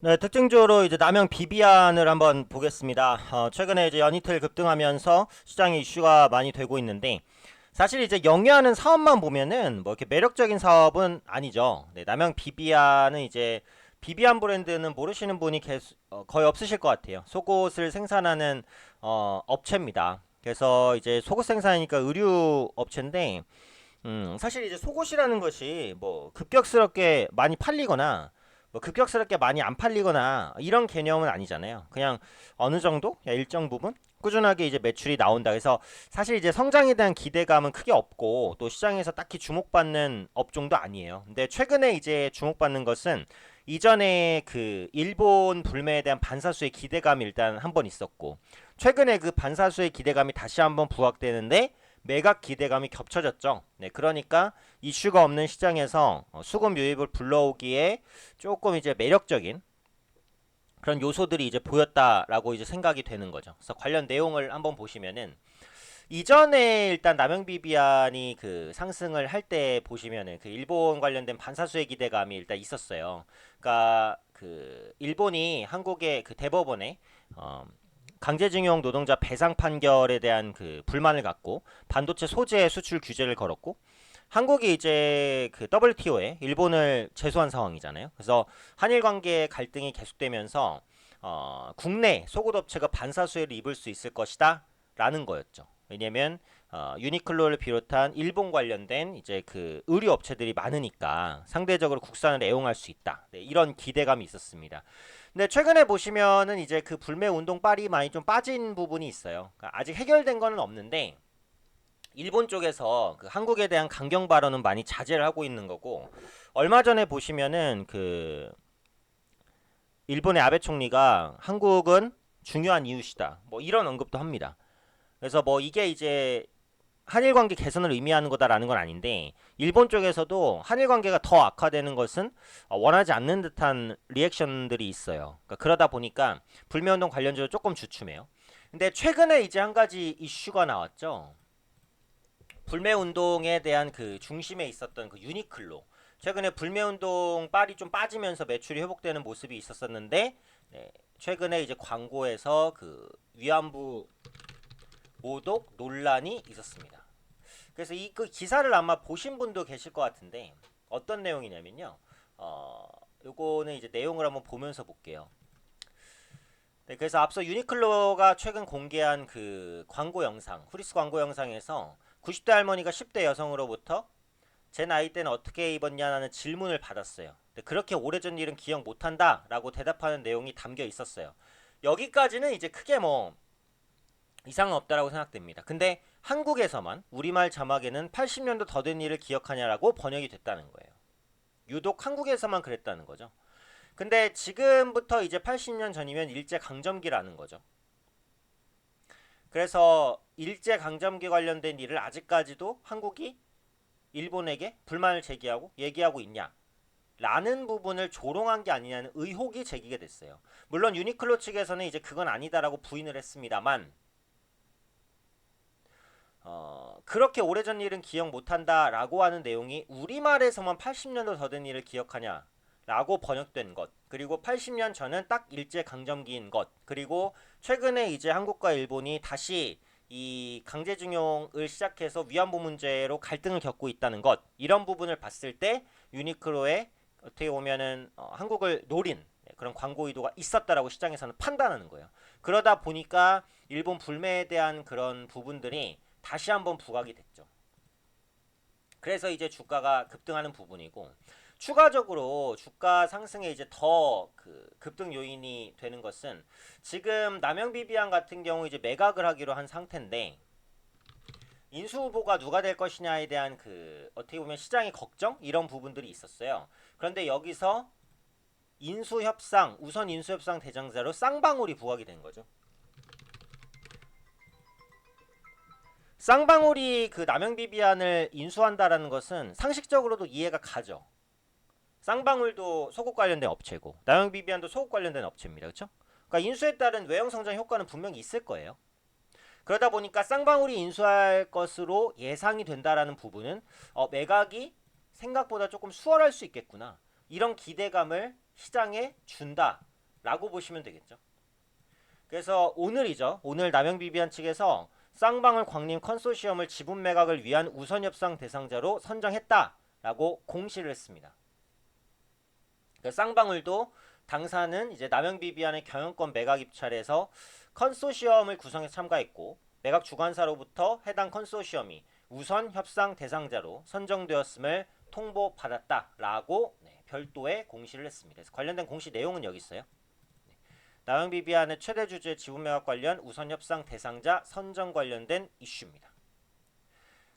네, 특징적으로 이제 남영 비비안을 한번 보겠습니다. 최근에 이제 연이틀 급등하면서 시장에 이슈가 많이 되고 있는데, 사실 이제 영위하는 사업만 보면은 뭐 이렇게 매력적인 사업은 아니죠. 네, 남영 비비안은 이제 비비안 브랜드는 모르시는 분이 거의 없으실 것 같아요. 속옷을 생산하는 업체입니다. 그래서 이제 속옷 생산이니까 의류 업체인데, 사실 이제 속옷이라는 것이 뭐 급격스럽게 많이 팔리거나 뭐 급격스럽게 많이 안 팔리거나 이런 개념은 아니잖아요. 그냥 어느 정도 일정 부분 꾸준하게 이제 매출이 나온다. 그래서 사실 이제 성장에 대한 기대감은 크게 없고 또 시장에서 딱히 주목받는 업종도 아니에요. 근데 최근에 이제 주목받는 것은 이전에 그 일본 불매에 대한 반사수의 기대감이 일단 한 번 있었고 최근에 그 반사수의 기대감이 다시 한번 부각되는데 매각 기대감이 겹쳐졌죠. 네, 그러니까 이슈가 없는 시장에서 수급 유입을 불러오기에 조금 이제 매력적인 그런 요소들이 이제 보였다라고 이제 생각이 되는 거죠. 그래서 관련 내용을 한번 보시면은 이전에 일단 남영비비안이 그 상승을 할 때 보시면은 그 일본 관련된 반사수의 기대감이 일단 있었어요. 그러니까 그 일본이 한국의 그 대법원에 어 강제징용 노동자 배상 판결에 대한 그 불만을 갖고 반도체 소재 수출 규제를 걸었고 한국이 이제 그 WTO에 일본을 제소한 상황이잖아요. 그래서 한일 관계 갈등이 계속되면서 국내 속옷 업체가 반사 수혜를 입을 수 있을 것이다라는 거였죠. 왜냐면 유니클로를 비롯한 일본 관련된 이제 그 의류 업체들이 많으니까 상대적으로 국산을 애용할 수 있다. 네, 이런 기대감이 있었습니다. 근데 최근에 보시면은 이제 그 불매 운동 빨이 많이 좀 빠진 부분이 있어요. 그러니까 아직 해결된 거는 없는데 일본 쪽에서 그 한국에 대한 강경 발언은 많이 자제를 하고 있는 거고 얼마 전에 보시면은 그 일본의 아베 총리가 한국은 중요한 이웃이다. 뭐 이런 언급도 합니다. 그래서 뭐 이게 이제 한일 관계 개선을 의미하는 거다라는 건 아닌데 일본 쪽에서도 한일 관계가 더 악화되는 것은 원하지 않는 듯한 리액션들이 있어요. 그러니까 그러다 보니까 불매운동 관련주로 조금 주춤해요. 근데 최근에 이제 한 가지 이슈가 나왔죠. 불매운동에 대한 그 중심에 있었던 그 유니클로. 최근에 불매운동 빨이 좀 빠지면서 매출이 회복되는 모습이 있었었는데 네, 최근에 이제 광고에서 그 위안부 모독 논란이 있었습니다. 그래서 이 그 기사를 아마 보신 분도 계실 것 같은데 어떤 내용이냐면요. 요거는 이제 내용을 한번 보면서 볼게요. 네, 그래서 앞서 유니클로가 최근 공개한 그 광고 영상, 후리스 광고 영상에서 90대 할머니가 10대 여성으로부터 제 나이 때는 어떻게 입었냐는 질문을 받았어요. 근데 그렇게 오래전 일은 기억 못한다라고 대답하는 내용이 담겨 있었어요. 여기까지는 이제 크게 뭐 이상은 없다라고 생각됩니다. 근데 한국에서만 우리말 자막에는 80년도 더 된 일을 기억하냐라고 번역이 됐다는 거예요. 유독 한국에서만 그랬다는 거죠. 근데 지금부터 이제 80년 전이면 일제 강점기라는 거죠. 그래서 일제 강점기 관련된 일을 아직까지도 한국이 일본에게 불만을 제기하고 얘기하고 있냐? 라는 부분을 조롱한 게 아니냐는 의혹이 제기가 됐어요. 물론 유니클로 측에서는 이제 그건 아니다라고 부인을 했습니다만 그렇게 오래전 일은 기억 못한다라고 하는 내용이 우리말에서만 80년도 더 된 일을 기억하냐 라고 번역된 것 그리고 80년 전은 딱 일제강점기인 것 그리고 최근에 이제 한국과 일본이 다시 이 강제징용을 시작해서 위안부 문제로 갈등을 겪고 있다는 것 이런 부분을 봤을 때 유니클로의 어떻게 보면은 한국을 노린 그런 광고 의도가 있었다라고 시장에서는 판단하는 거예요. 그러다 보니까 일본 불매에 대한 그런 부분들이 다시 한번 부각이 됐죠. 그래서 이제 주가가 급등하는 부분이고 추가적으로 주가 상승에 이제 더 그 급등 요인이 되는 것은 지금 남영비비안 같은 경우 이제 매각을 하기로 한 상태인데 인수 후보가 누가 될 것이냐에 대한 그 어떻게 보면 시장의 걱정 이런 부분들이 있었어요. 그런데 여기서 인수 협상 우선 인수 협상 대상자로 쌍방울이 부각이 된 거죠. 쌍방울이 그 남영비비안을 인수한다라는 것은 상식적으로도 이해가 가죠. 쌍방울도 소국 관련된 업체고 남영비비안도 소국 관련된 업체입니다. 그렇죠? 그러니까 인수에 따른 외형 성장 효과는 분명히 있을 거예요. 그러다 보니까 쌍방울이 인수할 것으로 예상이 된다라는 부분은 매각이 생각보다 조금 수월할 수 있겠구나. 이런 기대감을 시장에 준다. 라고 보시면 되겠죠. 그래서 오늘이죠. 오늘 남영비비안 측에서 쌍방울 광림 컨소시엄을 지분 매각을 위한 우선 협상 대상자로 선정했다라고 공시를 했습니다. 그러니까 쌍방울도 당사는 이제 남영비비안의 경영권 매각 입찰에서 컨소시엄을 구성해 참가했고 매각 주관사로부터 해당 컨소시엄이 우선 협상 대상자로 선정되었음을 통보받았다라고 별도의 공시를 했습니다. 그래서 관련된 공시 내용은 여기 있어요. 남영비비안의 최대 주주의 지분 매각 관련 우선 협상 대상자 선정 관련된 이슈입니다.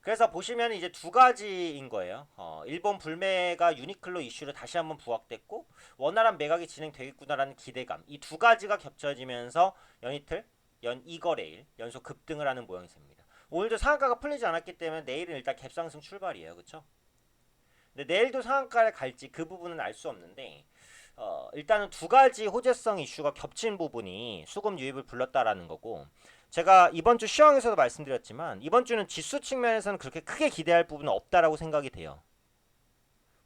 그래서 보시면 이제 두 가지인 거예요. 일본 불매가 유니클로 이슈로 다시 한번 부각됐고 원활한 매각이 진행되겠구나라는 기대감. 이 두 가지가 겹쳐지면서 연이틀, 연이거래일 연속 급등을 하는 모양새입니다. 오늘도 상한가가 풀리지 않았기 때문에 내일은 일단 갭상승 출발이에요. 그렇죠? 근데 내일도 상한가를 갈지 그 부분은 알 수 없는데 일단은 두 가지 호재성 이슈가 겹친 부분이 수급 유입을 불렀다라는 거고 제가 이번 주 시황에서도 말씀드렸지만 이번 주는 지수 측면에서는 그렇게 크게 기대할 부분은 없다라고 생각이 돼요.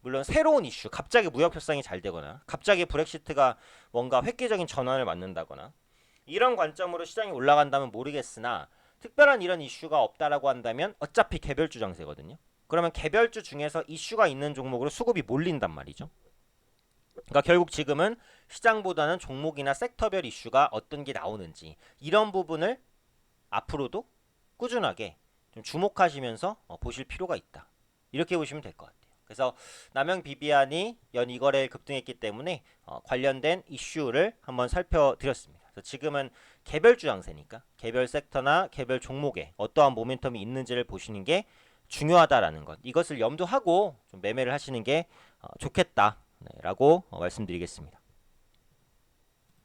물론 새로운 이슈, 갑자기 무역 협상이 잘 되거나 갑자기 브렉시트가 뭔가 획기적인 전환을 맞는다거나 이런 관점으로 시장이 올라간다면 모르겠으나 특별한 이런 이슈가 없다라고 한다면 어차피 개별주 장세거든요. 그러면 개별주 중에서 이슈가 있는 종목으로 수급이 몰린단 말이죠. 그러니까 결국 지금은 시장보다는 종목이나 섹터별 이슈가 어떤 게 나오는지 이런 부분을 앞으로도 꾸준하게 좀 주목하시면서 보실 필요가 있다. 이렇게 보시면 될 것 같아요. 그래서 남영비비안이 연이거래일 급등했기 때문에 관련된 이슈를 한번 살펴드렸습니다. 그래서 지금은 개별주 장세니까 개별 섹터나 개별 종목에 어떠한 모멘텀이 있는지를 보시는 게 중요하다라는 것. 이것을 염두하고 좀 매매를 하시는 게 좋겠다. 라고 말씀드리겠습니다.